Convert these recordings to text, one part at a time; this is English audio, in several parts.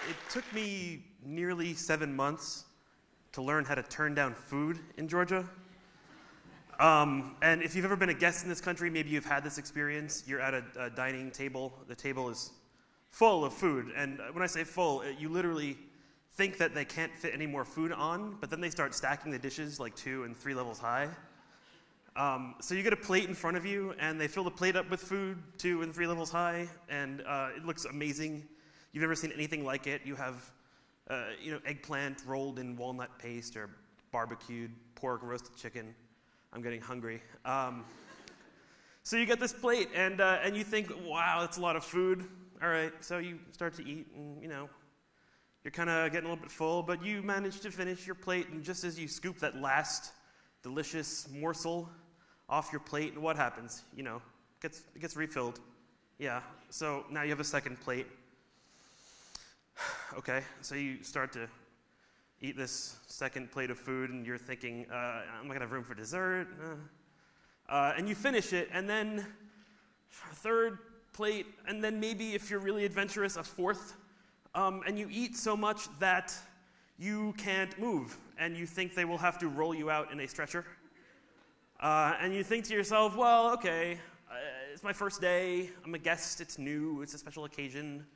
It took me nearly 7 months to learn how to turn down food in Georgia. And if you've ever been a guest in this country, maybe you've had this experience. You're at a dining table. The table is full of food. And when I say full, you literally think that they can't fit any more food on, but then they start stacking the dishes like 2 and 3 levels high. So you get a plate in front of you, and they fill the plate up with food 2 and 3 levels high, and it looks amazing. You've never seen anything like it. You have eggplant rolled in walnut paste or barbecued pork, roasted chicken. I'm getting hungry. So you get this plate, and you think, wow, that's a lot of food. All right, so you start to eat, and you're kind of getting a little bit full, but you manage to finish your plate, and just as you scoop that last delicious morsel off your plate, what happens? It gets refilled. Yeah, so now you have a second plate. Okay, so you start to eat this second plate of food, and you're thinking, I'm not going to have room for dessert. And you finish it, and then a third plate, and then maybe, if you're really adventurous, a fourth. And you eat so much that you can't move, and you think they will have to roll you out in a stretcher. And you think to yourself, well, okay, it's my first day, I'm a guest, it's new, it's a special occasion.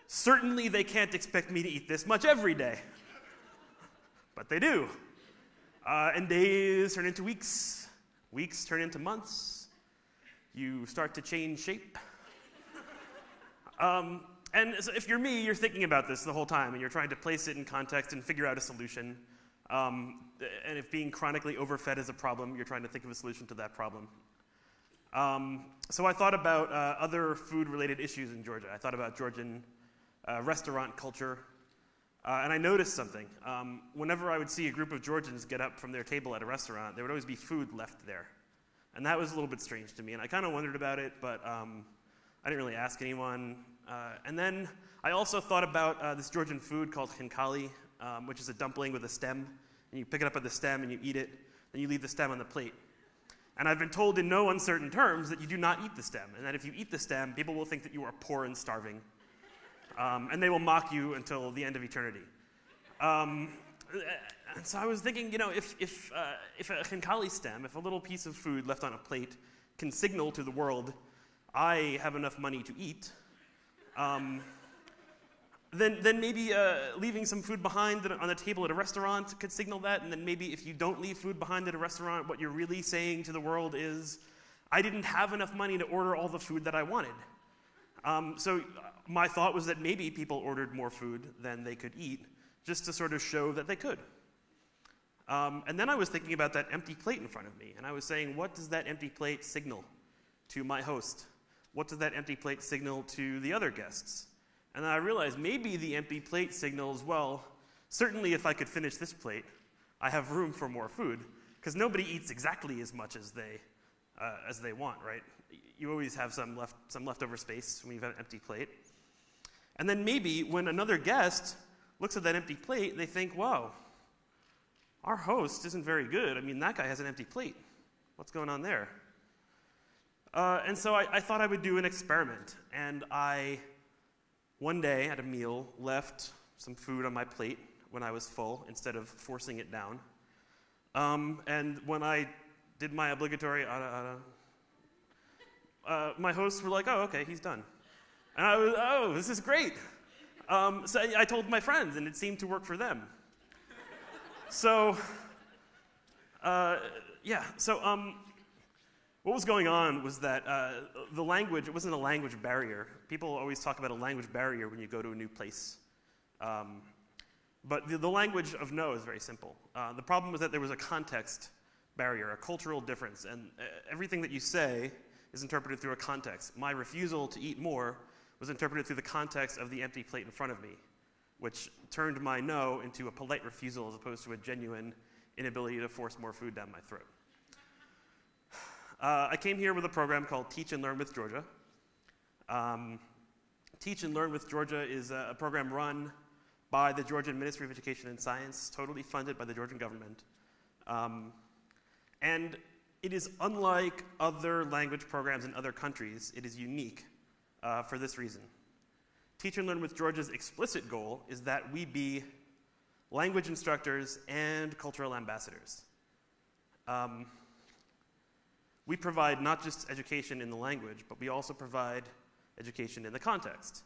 Certainly they can't expect me to eat this much every day. But they do. And days turn into weeks, weeks turn into months. You start to change shape. And so if you're me, you're thinking about this the whole time, and you're trying to place it in context and figure out a solution. And if being chronically overfed is a problem, you're trying to think of a solution to that problem. So I thought about other food-related issues in Georgia. I thought about Georgian restaurant culture. And I noticed something. Whenever I would see a group of Georgians get up from their table at a restaurant, there would always be food left there. And that was a little bit strange to me. And I kind of wondered about it, but I didn't really ask anyone. And then I also thought about this Georgian food called khinkali, which is a dumpling with a stem. And you pick it up at the stem and you eat it, then you leave the stem on the plate. And I've been told in no uncertain terms that you do not eat the stem, and that if you eat the stem, people will think that you are poor and starving. And they will mock you until the end of eternity. And so I was thinking, if a khinkali stem, if a little piece of food left on a plate can signal to the world, I have enough money to eat, then maybe leaving some food behind on the table at a restaurant could signal that, and then maybe if you don't leave food behind at a restaurant, what you're really saying to the world is, I didn't have enough money to order all the food that I wanted. So my thought was that maybe people ordered more food than they could eat, just to sort of show that they could. And then I was thinking about that empty plate in front of me, and I was saying, what does that empty plate signal to my host? What does that empty plate signal to the other guests? And then I realized maybe the empty plate signals, well, certainly if I could finish this plate, I have room for more food, because nobody eats exactly as much as they want, right? You always have some leftover space when you have an empty plate. And then maybe when another guest looks at that empty plate, they think, wow, our host isn't very good. I mean, that guy has an empty plate. What's going on there? And so I thought I would do an experiment. And I, one day at a meal, left some food on my plate when I was full instead of forcing it down. And when I did my obligatory my hosts were like, oh, okay, he's done. And I was, oh, this is great. So I told my friends, and it seemed to work for them. So, what was going on was that the language, it wasn't a language barrier. People always talk about a language barrier when you go to a new place. But the language of no is very simple. The problem was that there was a context barrier, a cultural difference, and everything that you say is interpreted through a context. My refusal to eat more was interpreted through the context of the empty plate in front of me, which turned my no into a polite refusal as opposed to a genuine inability to force more food down my throat. I came here with a program called Teach and Learn with Georgia. Teach and Learn with Georgia is a program run by the Georgian Ministry of Education and Science, totally funded by the Georgian government. And it is unlike other language programs in other countries. It is unique for this reason. Teach and Learn with Georgia's explicit goal is that we be language instructors and cultural ambassadors. We provide not just education in the language, but we also provide education in the context.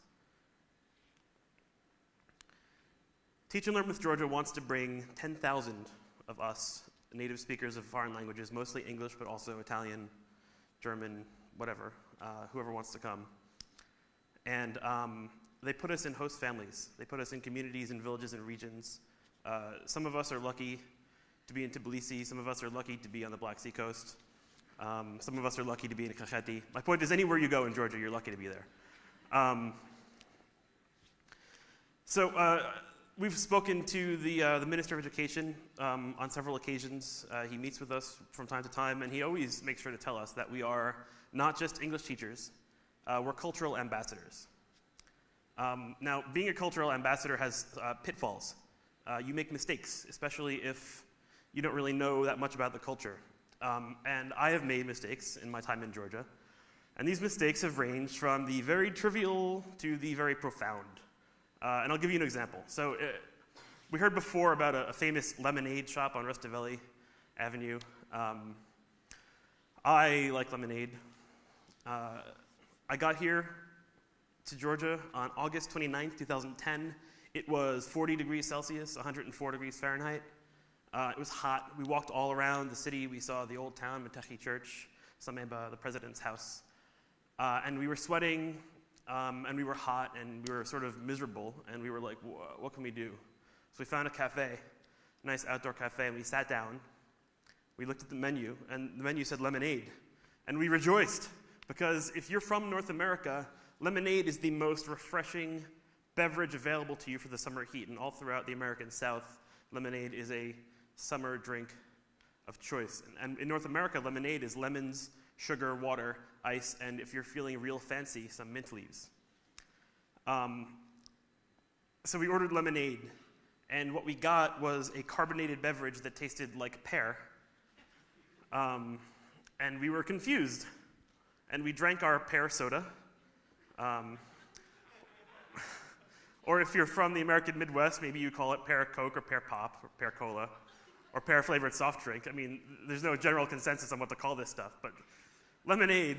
Teach and Learn with Georgia wants to bring 10,000 of us, native speakers of foreign languages, mostly English, but also Italian, German, whatever, whoever wants to come. And they put us in host families. They put us in communities and villages and regions. Some of us are lucky to be in Tbilisi. Some of us are lucky to be on the Black Sea coast. Some of us are lucky to be in Kakheti. My point is, anywhere you go in Georgia, you're lucky to be there. We've spoken to the Minister of Education on several occasions. He meets with us from time to time, and he always makes sure to tell us that we are not just English teachers, we're cultural ambassadors. Now, being a cultural ambassador has pitfalls. You make mistakes, especially if you don't really know that much about the culture. And I have made mistakes in my time in Georgia. And these mistakes have ranged from the very trivial to the very profound. And I'll give you an example. So we heard before about a famous lemonade shop on Rustaveli Avenue. I like lemonade. I got here to Georgia on August 29th, 2010. It was 40 degrees Celsius, 104 degrees Fahrenheit. It was hot. We walked all around the city. We saw the old town, Metechi Church, Sameba, the president's house. And we were sweating, and we were hot, and we were sort of miserable, and we were like, what can we do? So we found a cafe, a nice outdoor cafe, and we sat down. We looked at the menu, and the menu said lemonade. And we rejoiced, because if you're from North America, lemonade is the most refreshing beverage available to you for the summer heat. And all throughout the American South, lemonade is a summer drink of choice. And in North America, lemonade is lemons, sugar, water, ice, and if you're feeling real fancy, some mint leaves. So we ordered lemonade, and what we got was a carbonated beverage that tasted like pear. And we were confused. And we drank our pear soda. Or if you're from the American Midwest, maybe you call it pear Coke or pear Pop or pear Cola or pear-flavored soft drink. I mean, there's no general consensus on what to call this stuff, but lemonade,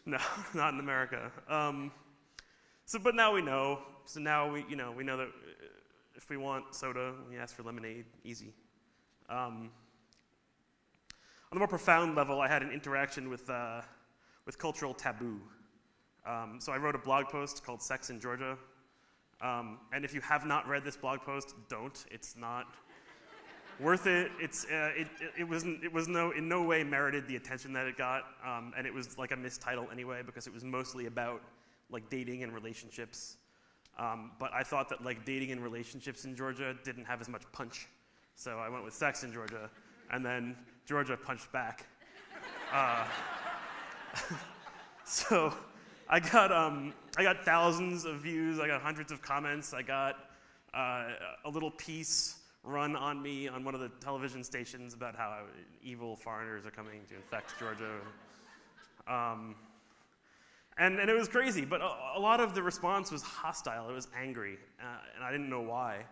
no, not in America. But now we know. So now we know that if we want soda, we ask for lemonade, easy. On a more profound level, I had an interaction with cultural taboo. So I wrote a blog post called Sex in Georgia. And if you have not read this blog post, don't. It's not worth it. It was in no way merited the attention that it got. And it was like a mistitle anyway, because it was mostly about like dating and relationships. But I thought that like dating and relationships in Georgia didn't have as much punch. So I went with Sex in Georgia, and then Georgia punched back. So I got thousands of views. I got hundreds of comments. I got a little piece run on me on one of the television stations about how evil foreigners are coming to infect Georgia. And it was crazy, but a lot of the response was hostile. It was angry, and I didn't know why,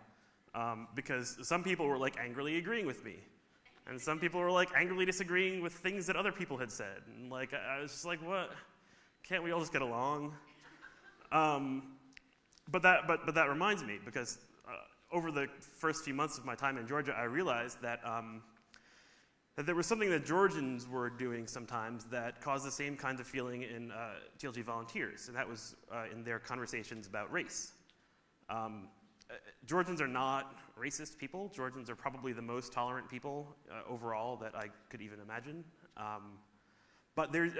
because some people were like angrily agreeing with me, and some people were like angrily disagreeing with things that other people had said. And like I was just like, what? Can't we all just get along? But that reminds me, because over the first few months of my time in Georgia, I realized that there was something that Georgians were doing sometimes that caused the same kind of feeling in TLG volunteers, and that was in their conversations about race. Georgians are not racist people. Georgians are probably the most tolerant people overall that I could even imagine. But there's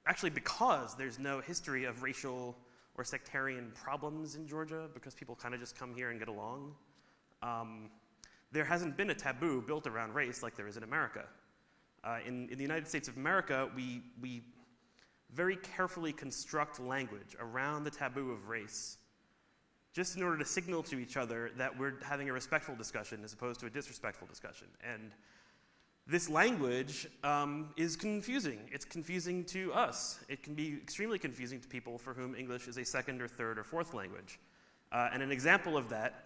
actually, because there's no history of racial or sectarian problems in Georgia, because people kind of just come here and get along, there hasn't been a taboo built around race like there is in America. In the United States of America, we very carefully construct language around the taboo of race, just in order to signal to each other that we're having a respectful discussion as opposed to a disrespectful discussion. And this language is confusing. It's confusing to us. It can be extremely confusing to people for whom English is a second or third or fourth language. And an example of that,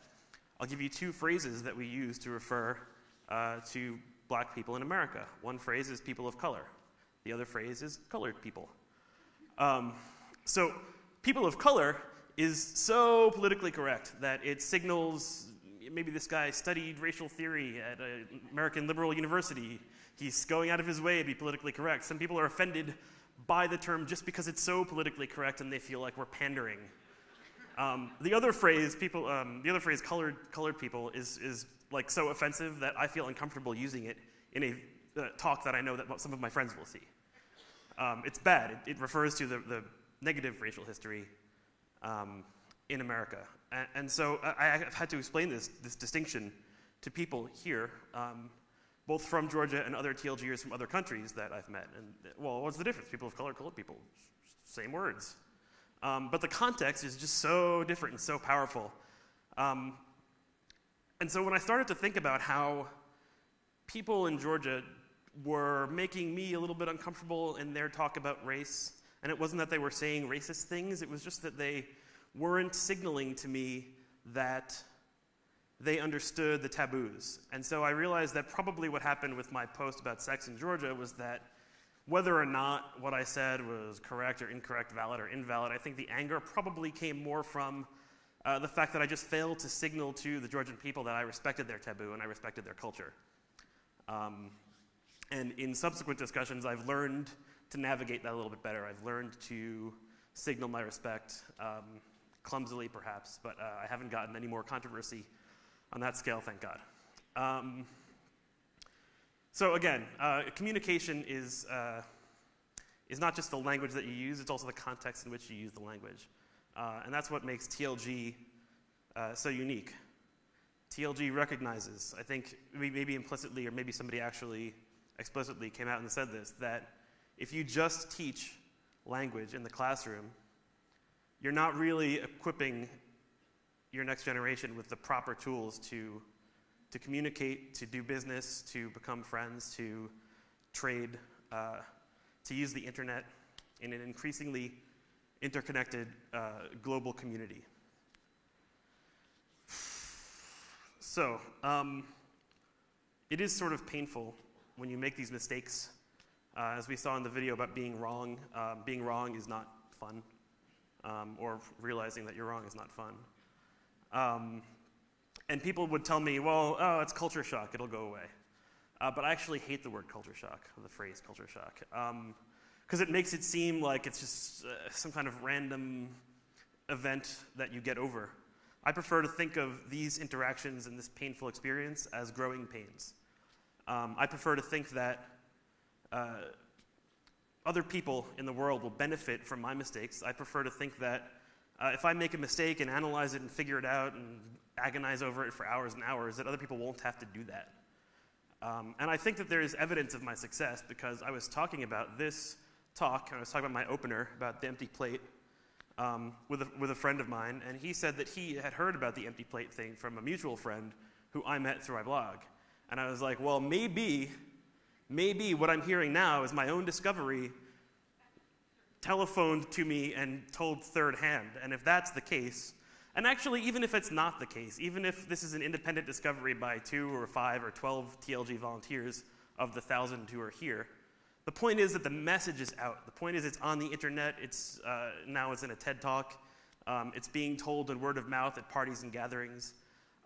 I'll give you two phrases that we use to refer to black people in America. One phrase is people of color. The other phrase is colored people. So people of color is so politically correct that it signals maybe this guy studied racial theory at an American liberal university. He's going out of his way to be politically correct. Some people are offended by the term just because it's so politically correct and they feel like we're pandering. The other phrase, colored people, is like so offensive that I feel uncomfortable using it in a talk that I know that some of my friends will see. It's bad. It refers to the negative racial history in America. And so I've had to explain this distinction to people here, both from Georgia and other TLGers from other countries that I've met. And, well, what's the difference? People of color, colored people, same words. But the context is just so different and so powerful. And so when I started to think about how people in Georgia were making me a little bit uncomfortable in their talk about race, and it wasn't that they were saying racist things, it was just that they weren't signaling to me that they understood the taboos. And so I realized that probably what happened with my post about sex in Georgia was that whether or not what I said was correct or incorrect, valid or invalid, I think the anger probably came more from the fact that I just failed to signal to the Georgian people that I respected their taboo and I respected their culture. And in subsequent discussions, I've learned to navigate that a little bit better. I've learned to signal my respect, clumsily perhaps, but I haven't gotten any more controversy on that scale, thank God. So again, communication is not just the language that you use, it's also the context in which you use the language. And that's what makes TLG so unique. TLG recognizes, I think maybe implicitly or maybe somebody actually explicitly came out and said this, that if you just teach language in the classroom, you're not really equipping your next generation with the proper tools to communicate, to do business, to become friends, to trade, to use the internet in an increasingly interconnected global community. So, it is sort of painful when you make these mistakes. As we saw in the video about being wrong is not fun, or realizing that you're wrong is not fun. And people would tell me, well, oh, it's culture shock, it'll go away. But I actually hate the word culture shock, or the phrase culture shock, because it makes it seem like it's just some kind of random event that you get over. I prefer to think of these interactions and this painful experience as growing pains. I prefer to think that other people in the world will benefit from my mistakes. I prefer to think that if I make a mistake and analyze it and figure it out and agonize over it for hours and hours, that other people won't have to do that. And I think that there is evidence of my success because I was talking about this talk, and I was talking about my opener, about the empty plate, with a friend of mine, and he said that he had heard about the empty plate thing from a mutual friend who I met through my blog. And I was like, well, maybe what I'm hearing now is my own discovery telephoned to me and told third hand. And if that's the case, and actually even if it's not the case, even if this is an independent discovery by 2 or 5 or 12 TLG volunteers of the 1,000 who are here, the point is that the message is out. The point is it's on the internet. It's now it's in a TED Talk. It's being told in word of mouth at parties and gatherings.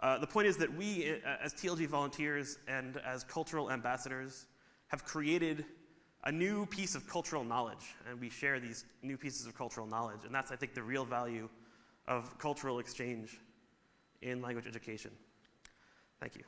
The point is that we, as TLG volunteers and as cultural ambassadors, have created a new piece of cultural knowledge, and we share these new pieces of cultural knowledge, and that's, I think, the real value of cultural exchange in language education. Thank you.